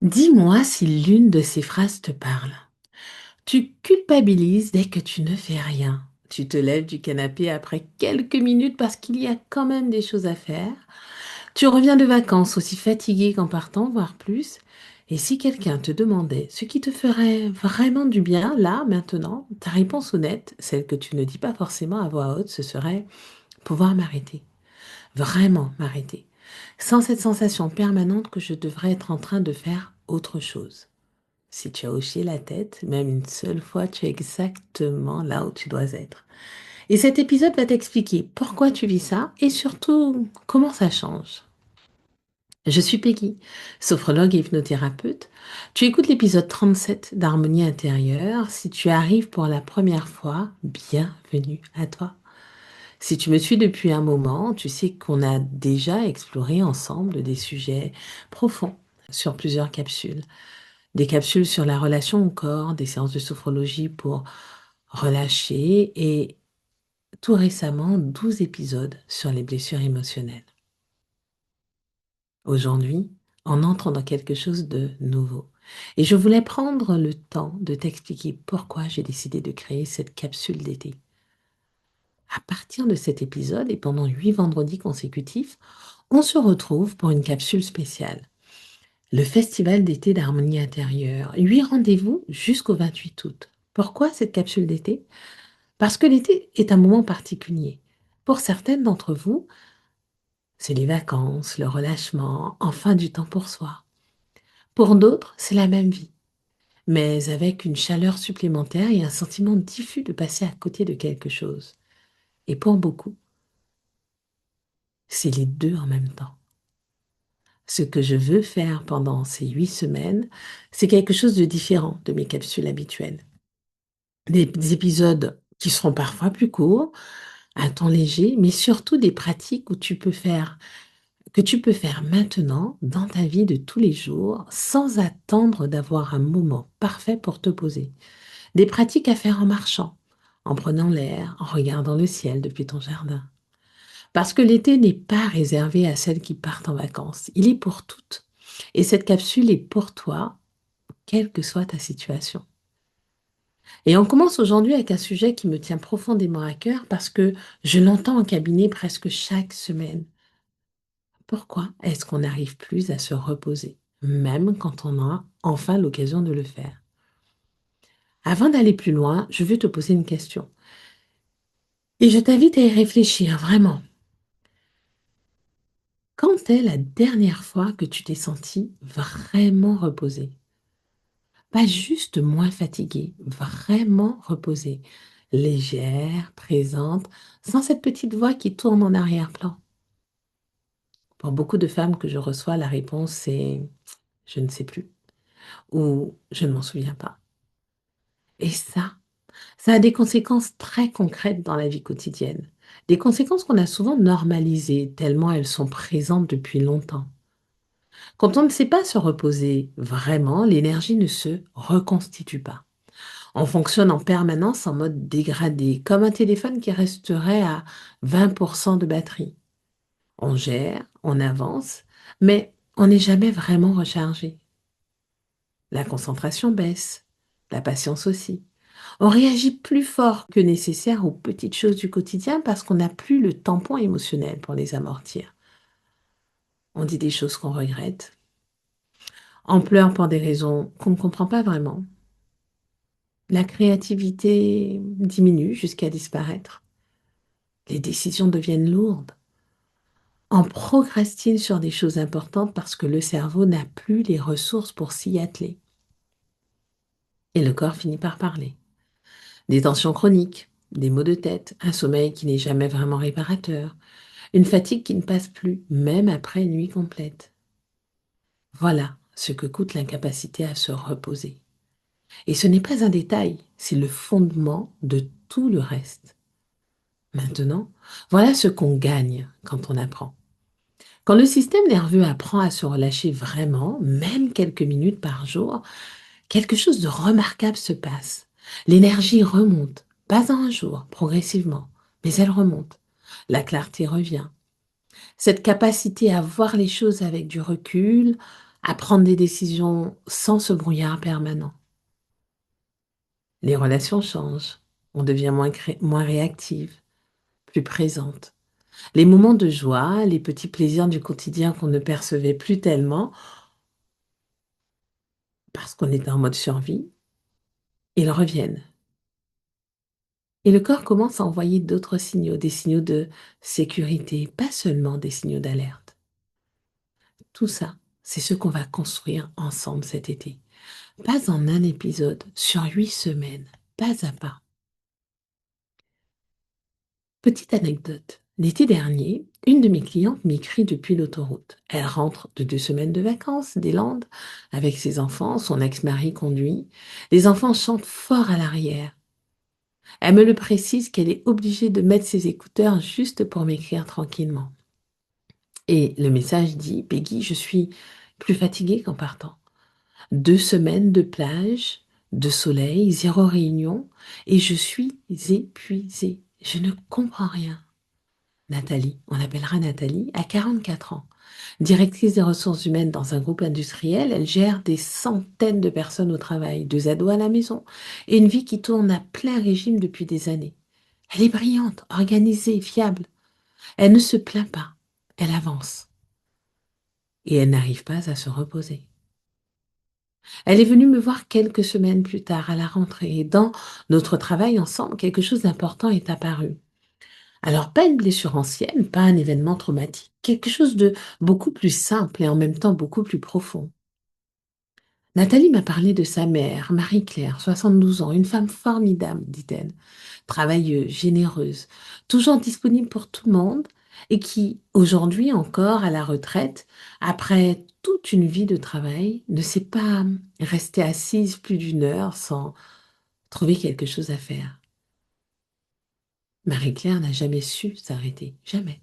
Dis-moi si l'une de ces phrases te parle. Tu culpabilises dès que tu ne fais rien. Tu te lèves du canapé après quelques minutes parce qu'il y a quand même des choses à faire. Tu reviens de vacances aussi fatigué qu'en partant, voire plus. Et si quelqu'un te demandait ce qui te ferait vraiment du bien, là, maintenant, ta réponse honnête, celle que tu ne dis pas forcément à voix haute, ce serait pouvoir m'arrêter. Vraiment m'arrêter. Sans cette sensation permanente que je devrais être en train de faire autre chose. Si tu as hoché la tête, même une seule fois, tu es exactement là où tu dois être. Et cet épisode va t'expliquer pourquoi tu vis ça et surtout comment ça change. Je suis Peggy, sophrologue et hypnothérapeute. Tu écoutes l'épisode 37 d'Harmonie intérieure. Si tu arrives pour la première fois, bienvenue à toi. Si tu me suis depuis un moment, tu sais qu'on a déjà exploré ensemble des sujets profonds sur plusieurs capsules. Des capsules sur la relation au corps, des séances de sophrologie pour relâcher et tout récemment 12 épisodes sur les blessures émotionnelles. Aujourd'hui, on entre dans quelque chose de nouveau. Et je voulais prendre le temps de t'expliquer pourquoi j'ai décidé de créer cette capsule d'été. À partir de cet épisode et pendant 8 vendredis consécutifs, on se retrouve pour une capsule spéciale. Le Festival d'été d'harmonie intérieure. 8 rendez-vous jusqu'au 28 août. Pourquoi cette capsule d'été? Parce que l'été est un moment particulier. Pour certaines d'entre vous, c'est les vacances, le relâchement, enfin du temps pour soi. Pour d'autres, c'est la même vie, mais avec une chaleur supplémentaire et un sentiment diffus de passer à côté de quelque chose. Et pour beaucoup, c'est les deux en même temps. Ce que je veux faire pendant ces 8 semaines, c'est quelque chose de différent de mes capsules habituelles. Des épisodes qui seront parfois plus courts, à temps léger, mais surtout des pratiques que tu peux faire maintenant dans ta vie de tous les jours sans attendre d'avoir un moment parfait pour te poser. Des pratiques à faire en marchant, en prenant l'air, en regardant le ciel depuis ton jardin. Parce que l'été n'est pas réservé à celles qui partent en vacances, il est pour toutes. Et cette capsule est pour toi, quelle que soit ta situation. Et on commence aujourd'hui avec un sujet qui me tient profondément à cœur parce que je l'entends en cabinet presque chaque semaine. Pourquoi est-ce qu'on n'arrive plus à se reposer, même quand on a enfin l'occasion de le faire? Avant d'aller plus loin, je veux te poser une question. Et je t'invite à y réfléchir vraiment. Quand est la dernière fois que tu t'es senti vraiment reposé? Pas juste moins fatiguée, vraiment reposée, légère, présente, sans cette petite voix qui tourne en arrière-plan. Pour beaucoup de femmes que je reçois, la réponse c'est je ne sais plus ou je ne m'en souviens pas. Et ça a des conséquences très concrètes dans la vie quotidienne. Des conséquences qu'on a souvent normalisées tellement elles sont présentes depuis longtemps. Quand on ne sait pas se reposer vraiment, l'énergie ne se reconstitue pas. On fonctionne en permanence en mode dégradé, comme un téléphone qui resterait à 20% de batterie. On gère, on avance, mais on n'est jamais vraiment rechargé. La concentration baisse, la patience aussi. On réagit plus fort que nécessaire aux petites choses du quotidien parce qu'on n'a plus le tampon émotionnel pour les amortir. On dit des choses qu'on regrette, on pleure pour des raisons qu'on ne comprend pas vraiment. La créativité diminue jusqu'à disparaître. Les décisions deviennent lourdes. On procrastine sur des choses importantes parce que le cerveau n'a plus les ressources pour s'y atteler. Et le corps finit par parler. Des tensions chroniques, des maux de tête, un sommeil qui n'est jamais vraiment réparateur, une fatigue qui ne passe plus, même après une nuit complète. Voilà ce que coûte l'incapacité à se reposer. Et ce n'est pas un détail, c'est le fondement de tout le reste. Maintenant, voilà ce qu'on gagne quand on apprend. Quand le système nerveux apprend à se relâcher vraiment, même quelques minutes par jour, quelque chose de remarquable se passe. L'énergie remonte, pas en un jour, progressivement, mais elle remonte. La clarté revient. Cette capacité à voir les choses avec du recul, à prendre des décisions sans ce brouillard permanent. Les relations changent, on devient moins réactive, plus présente. Les moments de joie, les petits plaisirs du quotidien qu'on ne percevait plus tellement parce qu'on était en mode survie, ils reviennent. Et le corps commence à envoyer d'autres signaux, des signaux de sécurité, pas seulement des signaux d'alerte. Tout ça, c'est ce qu'on va construire ensemble cet été. Pas en un épisode, sur 8 semaines, pas à pas. Petite anecdote. L'été dernier, une de mes clientes m'écrit depuis l'autoroute. Elle rentre de 2 semaines de vacances des Landes avec ses enfants, son ex-mari conduit. Les enfants chantent fort à l'arrière. Elle me le précise qu'elle est obligée de mettre ses écouteurs juste pour m'écrire tranquillement. Et le message dit: Peggy, je suis plus fatiguée qu'en partant. 2 semaines de plage, de soleil, zéro réunion, et je suis épuisée. Je ne comprends rien. Nathalie, on l'appellera Nathalie, a 44 ans. Directrice des ressources humaines dans un groupe industriel, elle gère des centaines de personnes au travail, 2 ados à la maison, et une vie qui tourne à plein régime depuis des années. Elle est brillante, organisée, fiable. Elle ne se plaint pas, elle avance. Et elle n'arrive pas à se reposer. Elle est venue me voir quelques semaines plus tard, à la rentrée, et dans notre travail ensemble, quelque chose d'important est apparu. Alors, pas une blessure ancienne, pas un événement traumatique, quelque chose de beaucoup plus simple et en même temps beaucoup plus profond. Nathalie m'a parlé de sa mère, Marie-Claire, 72 ans, une femme formidable, dit-elle, travailleuse, généreuse, toujours disponible pour tout le monde et qui, aujourd'hui encore à la retraite, après toute une vie de travail, ne s'est pas restée assise plus d'1 heure sans trouver quelque chose à faire. Marie-Claire n'a jamais su s'arrêter, jamais.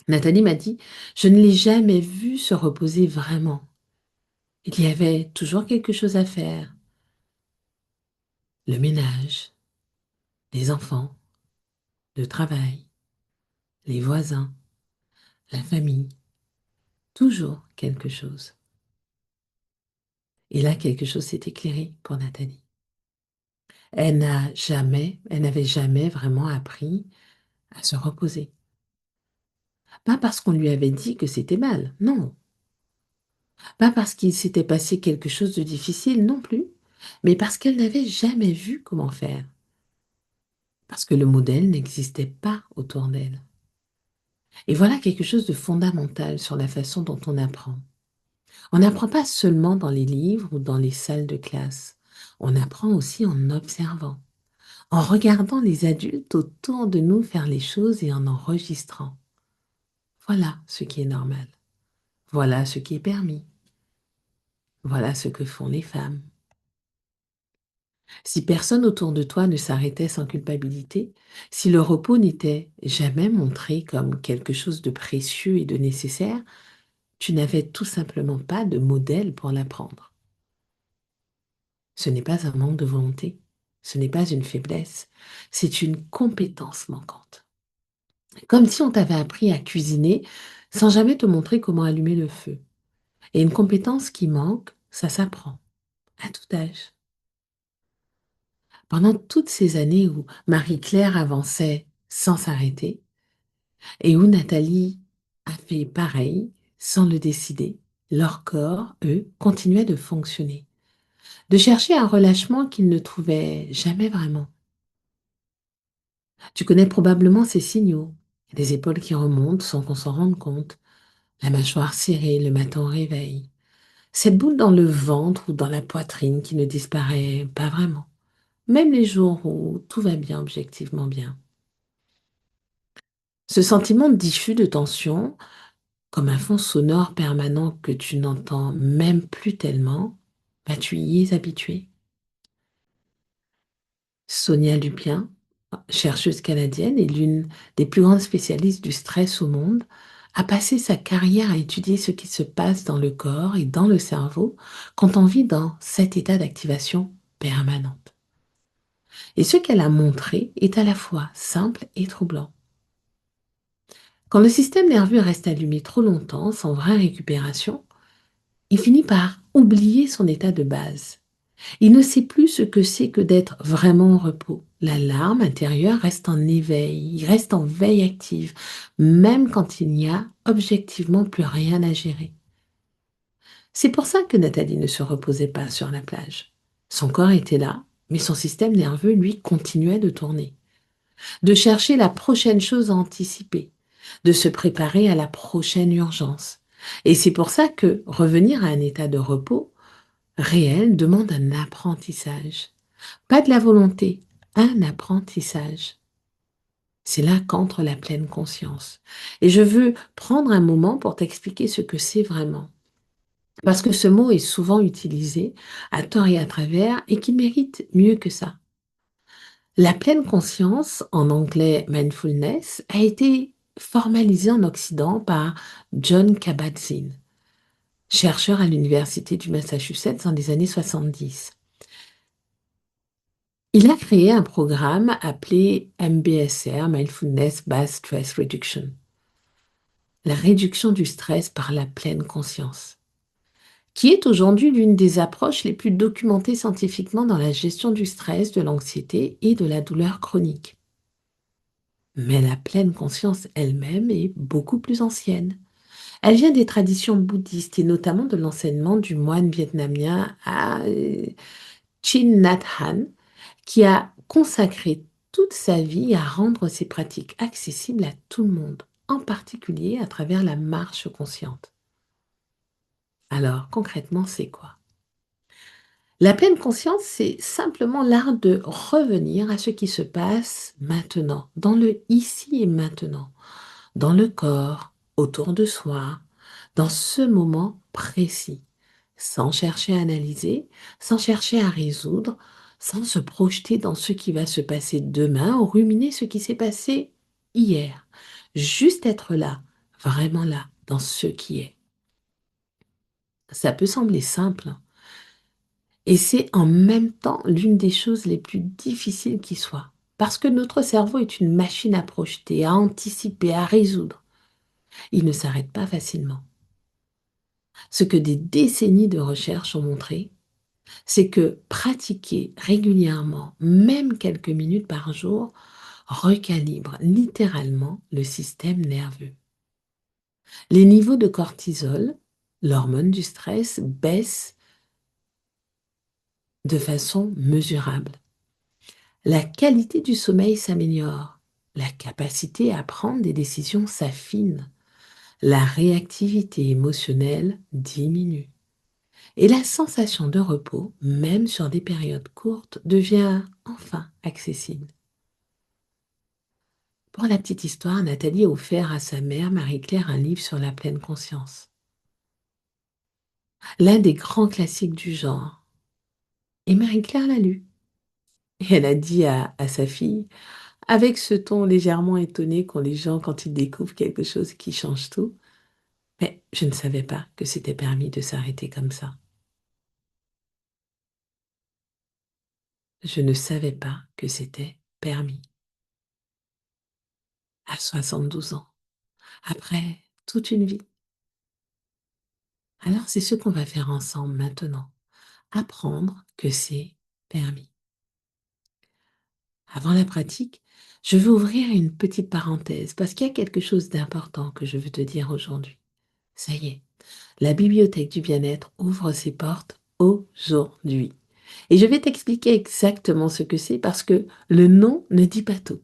Nathalie m'a dit: je ne l'ai jamais vue se reposer vraiment. Il y avait toujours quelque chose à faire. Le ménage, les enfants, le travail, les voisins, la famille. Toujours quelque chose. Et là, quelque chose s'est éclairé pour Nathalie. Elle n'avait jamais vraiment appris à se reposer. Pas parce qu'on lui avait dit que c'était mal, non. Pas parce qu'il s'était passé quelque chose de difficile, non plus. Mais parce qu'elle n'avait jamais vu comment faire. Parce que le modèle n'existait pas autour d'elle. Et voilà quelque chose de fondamental sur la façon dont on apprend. On n'apprend pas seulement dans les livres ou dans les salles de classe. On apprend aussi en observant, en regardant les adultes autour de nous faire les choses et en enregistrant. Voilà ce qui est normal. Voilà ce qui est permis. Voilà ce que font les femmes. Si personne autour de toi ne s'arrêtait sans culpabilité, si le repos n'était jamais montré comme quelque chose de précieux et de nécessaire, tu n'avais tout simplement pas de modèle pour l'apprendre. Ce n'est pas un manque de volonté, ce n'est pas une faiblesse, c'est une compétence manquante. Comme si on t'avait appris à cuisiner sans jamais te montrer comment allumer le feu. Et une compétence qui manque, ça s'apprend, à tout âge. Pendant toutes ces années où Marie-Claire avançait sans s'arrêter, et où Nathalie a fait pareil, sans le décider, leur corps, eux, continuaient de fonctionner, de chercher un relâchement qu'ils ne trouvaient jamais vraiment. Tu connais probablement ces signaux, les épaules qui remontent sans qu'on s'en rende compte, la mâchoire serrée le matin au réveil, cette boule dans le ventre ou dans la poitrine qui ne disparaît pas vraiment, même les jours où tout va bien, objectivement bien. Ce sentiment diffus de tension, comme un fond sonore permanent que tu n'entends même plus tellement, bah tu y es habitué. Sonia Lupien, chercheuse canadienne et l'une des plus grandes spécialistes du stress au monde, a passé sa carrière à étudier ce qui se passe dans le corps et dans le cerveau quand on vit dans cet état d'activation permanente. Et ce qu'elle a montré est à la fois simple et troublant. Quand le système nerveux reste allumé trop longtemps sans vraie récupération, Il finit par oublier son état de base. Il ne sait plus ce que c'est que d'être vraiment au repos. L'alarme intérieure reste en éveil, il reste en veille active, même quand il n'y a objectivement plus rien à gérer. C'est pour ça que Nathalie ne se reposait pas sur la plage. Son corps était là, mais son système nerveux, lui, continuait de tourner, de chercher la prochaine chose à anticiper, de se préparer à la prochaine urgence. Et c'est pour ça que revenir à un état de repos réel demande un apprentissage. Pas de la volonté, un apprentissage. C'est là qu'entre la pleine conscience. Et je veux prendre un moment pour t'expliquer ce que c'est vraiment. Parce que ce mot est souvent utilisé à tort et à travers et qu'il mérite mieux que ça. La pleine conscience, en anglais mindfulness, a été formalisée en Occident par John Kabat-Zinn, chercheur à l'Université du Massachusetts dans les années 70. Il a créé un programme appelé MBSR, Mindfulness Based Stress Reduction, la réduction du stress par la pleine conscience, qui est aujourd'hui l'une des approches les plus documentées scientifiquement dans la gestion du stress, de l'anxiété et de la douleur chronique. Mais la pleine conscience elle-même est beaucoup plus ancienne. Elle vient des traditions bouddhistes et notamment de l'enseignement du moine vietnamien Thich Nhat Hanh, qui a consacré toute sa vie à rendre ces pratiques accessibles à tout le monde, en particulier à travers la marche consciente. Alors, concrètement, c'est quoi? La pleine conscience, c'est simplement l'art de revenir à ce qui se passe maintenant, dans le ici et maintenant, dans le corps, autour de soi, dans ce moment précis, sans chercher à analyser, sans chercher à résoudre, sans se projeter dans ce qui va se passer demain ou ruminer ce qui s'est passé hier. Juste être là, vraiment là, dans ce qui est. Ça peut sembler simple, et c'est en même temps l'une des choses les plus difficiles qui soit. Parce que notre cerveau est une machine à projeter, à anticiper, à résoudre. Il ne s'arrête pas facilement. Ce que des décennies de recherche ont montré, c'est que pratiquer régulièrement, même quelques minutes par jour, recalibre littéralement le système nerveux. Les niveaux de cortisol, l'hormone du stress, baissent de façon mesurable. La qualité du sommeil s'améliore. La capacité à prendre des décisions s'affine. La réactivité émotionnelle diminue. Et la sensation de repos, même sur des périodes courtes, devient enfin accessible. Pour la petite histoire, Nathalie a offert à sa mère, Marie-Claire, un livre sur la pleine conscience. L'un des grands classiques du genre. Et Marie-Claire l'a lu. Et elle a dit à sa fille, avec ce ton légèrement étonné qu'ont les gens quand ils découvrent quelque chose qui change tout, mais je ne savais pas que c'était permis de s'arrêter comme ça. Je ne savais pas que c'était permis. À 72 ans, après toute une vie. Alors c'est ce qu'on va faire ensemble maintenant. Apprendre que c'est permis. Avant la pratique, je veux ouvrir une petite parenthèse parce qu'il y a quelque chose d'important que je veux te dire aujourd'hui. Ça y est, la bibliothèque du bien-être ouvre ses portes aujourd'hui. Et je vais t'expliquer exactement ce que c'est parce que le nom ne dit pas tout.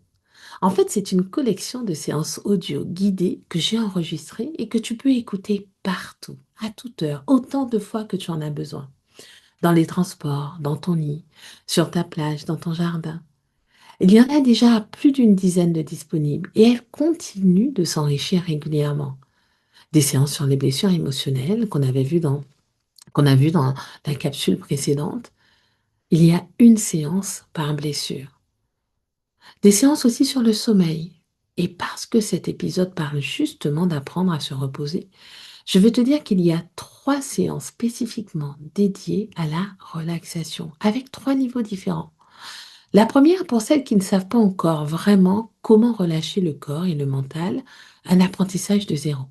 En fait, c'est une collection de séances audio guidées que j'ai enregistrées et que tu peux écouter partout, à toute heure, autant de fois que tu en as besoin. Dans les transports, dans ton lit, sur ta plage, dans ton jardin. Il y en a déjà plus d'une dizaine de disponibles et elles continuent de s'enrichir régulièrement. Des séances sur les blessures émotionnelles qu'on a vu dans la capsule précédente. Il y a une séance par blessure. Des séances aussi sur le sommeil. Et parce que cet épisode parle justement d'apprendre à se reposer, je vais te dire qu'il y a 3 séances spécifiquement dédiées à la relaxation, avec 3 niveaux différents. La première, pour celles qui ne savent pas encore vraiment comment relâcher le corps et le mental, un apprentissage de zéro.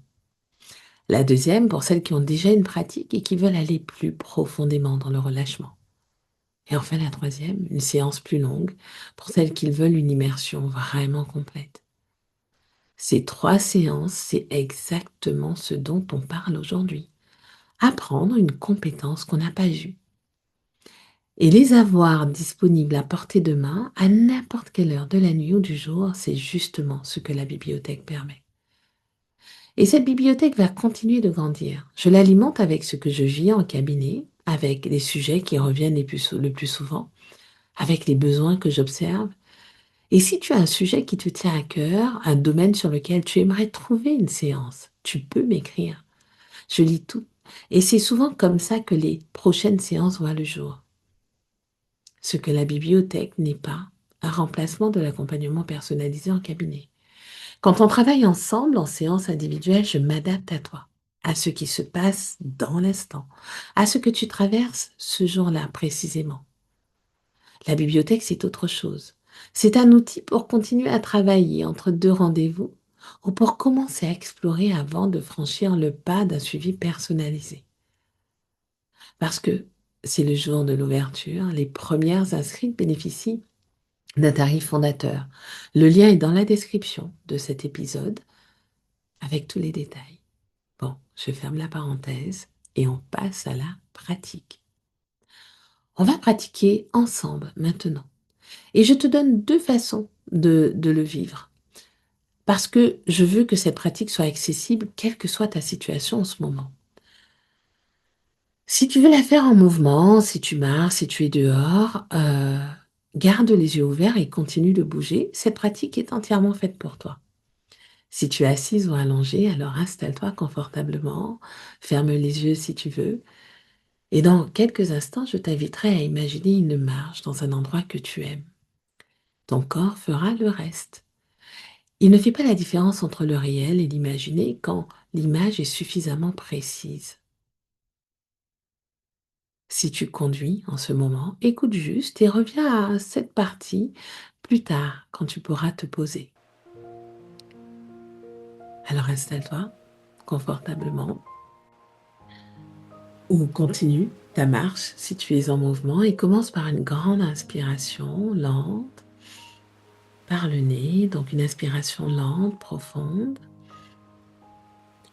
La deuxième, pour celles qui ont déjà une pratique et qui veulent aller plus profondément dans le relâchement. Et enfin, la troisième, une séance plus longue, pour celles qui veulent une immersion vraiment complète. Ces 3 séances, c'est exactement ce dont on parle aujourd'hui. Apprendre une compétence qu'on n'a pas vue. Et les avoir disponibles à portée de main à n'importe quelle heure de la nuit ou du jour, c'est justement ce que la bibliothèque permet. Et cette bibliothèque va continuer de grandir. Je l'alimente avec ce que je vis en cabinet, avec les sujets qui reviennent le plus souvent, avec les besoins que j'observe. Et si tu as un sujet qui te tient à cœur, un domaine sur lequel tu aimerais trouver une séance, tu peux m'écrire. Je lis tout. Et c'est souvent comme ça que les prochaines séances voient le jour. Ce que la bibliothèque n'est pas, un remplacement de l'accompagnement personnalisé en cabinet. Quand on travaille ensemble en séance individuelle, je m'adapte à toi, à ce qui se passe dans l'instant, à ce que tu traverses ce jour-là précisément. La bibliothèque, c'est autre chose. C'est un outil pour continuer à travailler entre 2 rendez-vous ou pour commencer à explorer avant de franchir le pas d'un suivi personnalisé. Parce que c'est le jour de l'ouverture, les premières inscrites bénéficient d'un tarif fondateur. Le lien est dans la description de cet épisode avec tous les détails. Bon, je ferme la parenthèse et on passe à la pratique. On va pratiquer ensemble maintenant. Et je te donne 2 façons de le vivre. Parce que je veux que cette pratique soit accessible, quelle que soit ta situation en ce moment. Si tu veux la faire en mouvement, si tu marches, si tu es dehors, garde les yeux ouverts et continue de bouger. Cette pratique est entièrement faite pour toi. Si tu es assise ou allongée, alors installe-toi confortablement, ferme les yeux si tu veux. Et dans quelques instants, je t'inviterai à imaginer une marche dans un endroit que tu aimes. Ton corps fera le reste. Il ne fait pas la différence entre le réel et l'imaginé quand l'image est suffisamment précise. Si tu conduis en ce moment, écoute juste et reviens à cette partie plus tard quand tu pourras te poser. Alors installe-toi confortablement ou continue ta marche si tu es en mouvement et commence par une grande inspiration lente par le nez, donc une inspiration lente, profonde.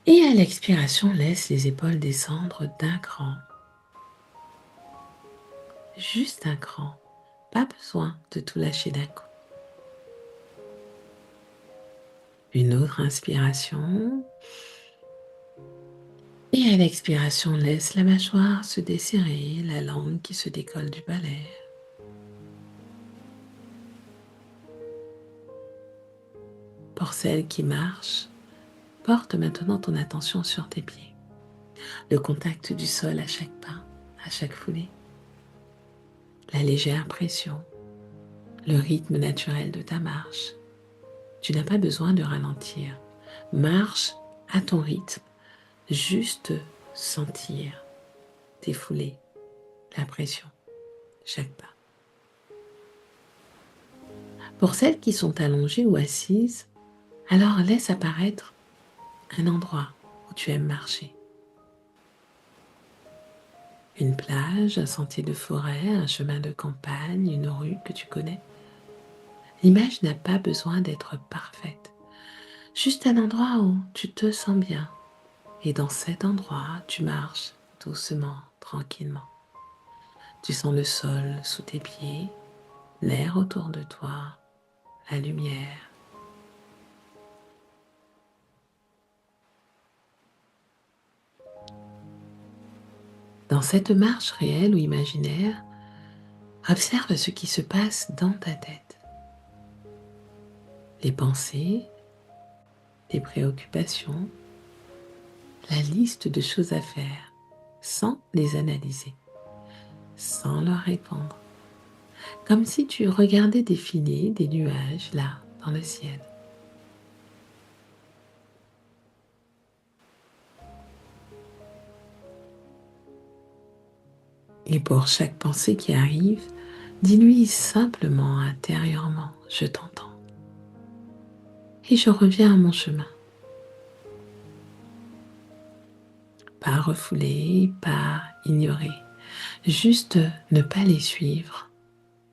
Et à l'expiration, laisse les épaules descendre d'un cran. Juste un cran. Pas besoin de tout lâcher d'un coup. Une autre inspiration. Et à l'expiration, laisse la mâchoire se desserrer, la langue qui se décolle du bas lèvres. Pour celles qui marchent, porte maintenant ton attention sur tes pieds. Le contact du sol à chaque pas, à chaque foulée. La légère pression, le rythme naturel de ta marche. Tu n'as pas besoin de ralentir. Marche à ton rythme, juste sentir tes foulées, la pression, chaque pas. Pour celles qui sont allongées ou assises, alors laisse apparaître un endroit où tu aimes marcher. Une plage, un sentier de forêt, un chemin de campagne, une rue que tu connais. L'image n'a pas besoin d'être parfaite. Juste un endroit où tu te sens bien. Et dans cet endroit, tu marches doucement, tranquillement. Tu sens le sol sous tes pieds, l'air autour de toi, la lumière. Dans cette marche réelle ou imaginaire, observe ce qui se passe dans ta tête. Les pensées, les préoccupations, la liste de choses à faire, sans les analyser, sans leur répondre. Comme si tu regardais défiler des nuages là, dans le ciel. Et pour chaque pensée qui arrive, dis-lui simplement intérieurement, je t'entends. Et je reviens à mon chemin. Pas refouler, pas ignorer. Juste ne pas les suivre.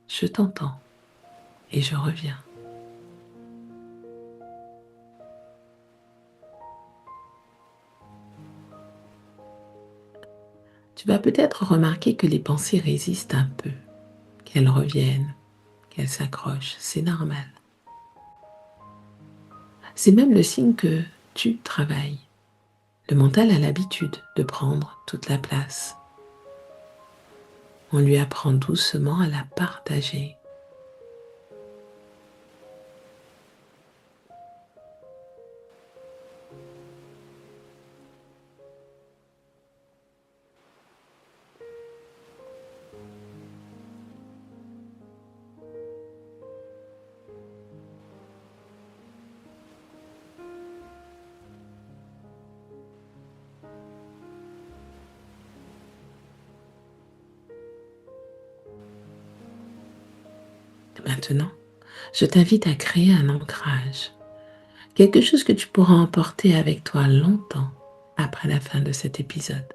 Je t'entends et je reviens. Tu vas peut-être remarquer que les pensées résistent un peu, qu'elles reviennent, qu'elles s'accrochent. C'est normal. C'est même le signe que tu travailles. Le mental a l'habitude de prendre toute la place. On lui apprend doucement à la partager. Maintenant, je t'invite à créer un ancrage, quelque chose que tu pourras emporter avec toi longtemps après la fin de cet épisode.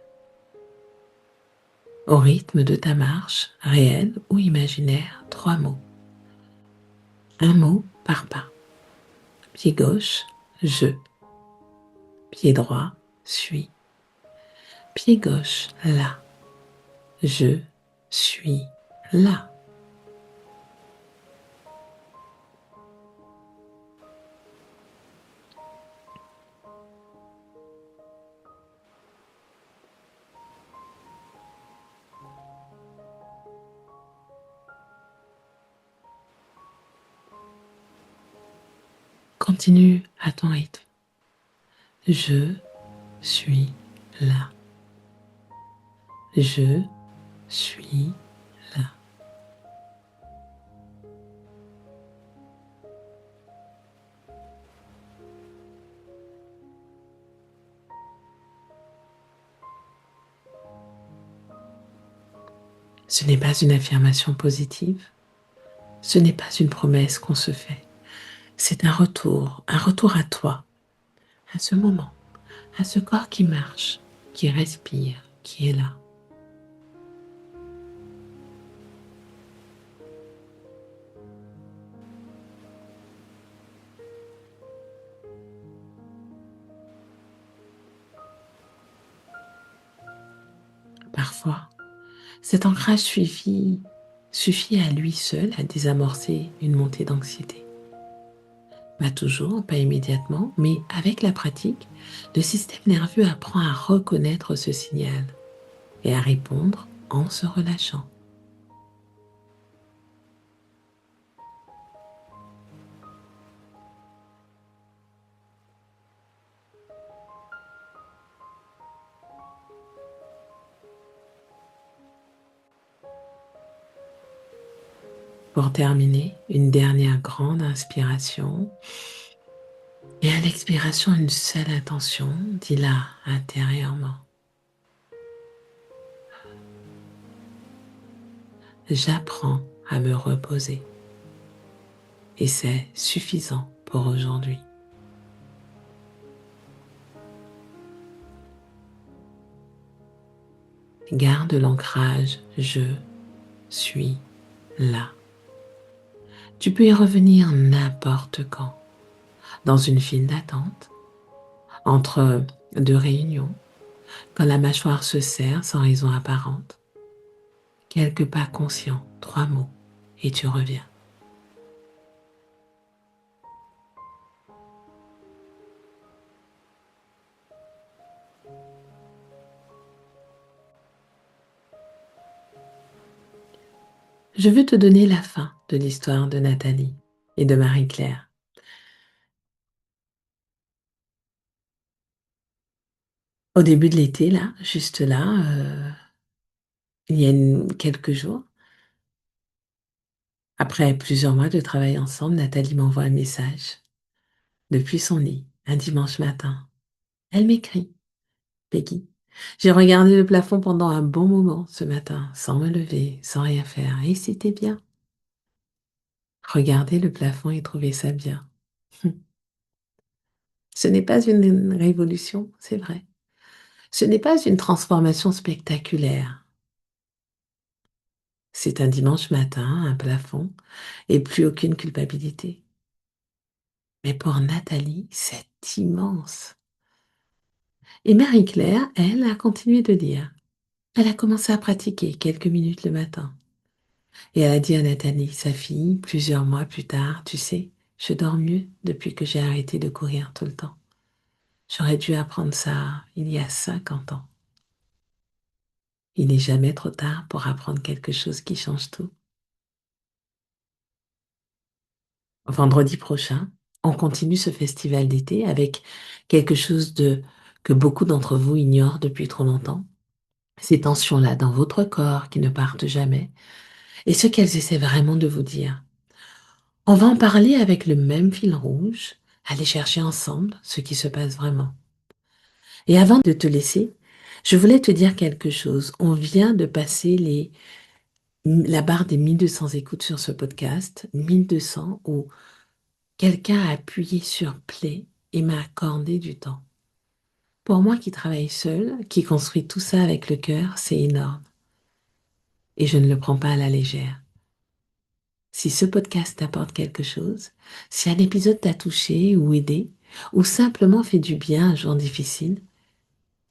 Au rythme de ta marche, réelle ou imaginaire, 3 mots. Un mot par pas. Pied gauche, je. Pied droit, suis. Pied gauche, là. Je suis là. Continue à ton rythme. Je suis là. Je suis là. Ce n'est pas une affirmation positive. Ce n'est pas une promesse qu'on se fait. C'est un retour à toi, à ce moment, à ce corps qui marche, qui respire, qui est là. Parfois, cet ancrage suffit à lui seul à désamorcer une montée d'anxiété. Pas toujours, pas immédiatement, mais avec la pratique, le système nerveux apprend à reconnaître ce signal et à répondre en se relâchant. Pour terminer, une dernière grande inspiration et à l'expiration, une seule intention, dis-la intérieurement. J'apprends à me reposer et c'est suffisant pour aujourd'hui. Garde l'ancrage je suis là. Tu peux y revenir n'importe quand, dans une file d'attente, entre deux réunions, quand la mâchoire se serre sans raison apparente. Quelques pas conscients, 3 mots, et tu reviens. Je veux te donner la fin de l'histoire de Nathalie et de Marie-Claire. Au début de l'été, là, juste là, il y a quelques jours, après plusieurs mois de travail ensemble, Nathalie m'envoie un message depuis son lit, un dimanche matin. Elle m'écrit: Peggy, j'ai regardé le plafond pendant un bon moment ce matin, sans me lever, sans rien faire, et c'était bien. Regarder le plafond et trouver ça bien. Ce n'est pas une révolution, c'est vrai. Ce n'est pas une transformation spectaculaire. C'est un dimanche matin, un plafond, et plus aucune culpabilité. Mais pour Nathalie, c'est immense. Et Marie-Claire, elle, a continué de dire. Elle a commencé à pratiquer quelques minutes le matin. Et elle a dit à Nathalie, sa fille, plusieurs mois plus tard, tu sais, je dors mieux depuis que j'ai arrêté de courir tout le temps. J'aurais dû apprendre ça il y a 50 ans. Il n'est jamais trop tard pour apprendre quelque chose qui change tout. Vendredi prochain, on continue ce festival d'été avec quelque chose que beaucoup d'entre vous ignorent depuis trop longtemps. Ces tensions-là dans votre corps qui ne partent jamais et ce qu'elles essaient vraiment de vous dire. On va en parler avec le même fil rouge, aller chercher ensemble ce qui se passe vraiment. Et avant de te laisser, je voulais te dire quelque chose. On vient de passer la barre des 1200 écoutes sur ce podcast, 1200 où quelqu'un a appuyé sur play et m'a accordé du temps. Pour moi qui travaille seule, qui construit tout ça avec le cœur, c'est énorme. Et je ne le prends pas à la légère. Si ce podcast t'apporte quelque chose, si un épisode t'a touché ou aidé, ou simplement fait du bien un jour difficile,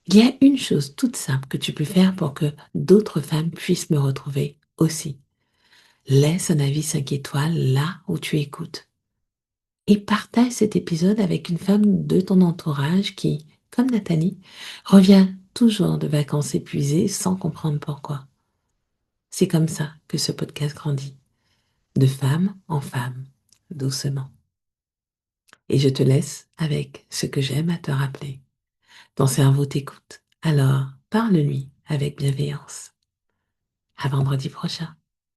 il y a une chose toute simple que tu peux faire pour que d'autres femmes puissent me retrouver aussi. Laisse un avis 5 étoiles là où tu écoutes. Et partage cet épisode avec une femme de ton entourage qui, comme Nathalie, revient toujours de vacances épuisées sans comprendre pourquoi. C'est comme ça que ce podcast grandit, de femme en femme, doucement. Et je te laisse avec ce que j'aime à te rappeler. Ton cerveau t'écoute, alors parle-lui avec bienveillance. À vendredi prochain.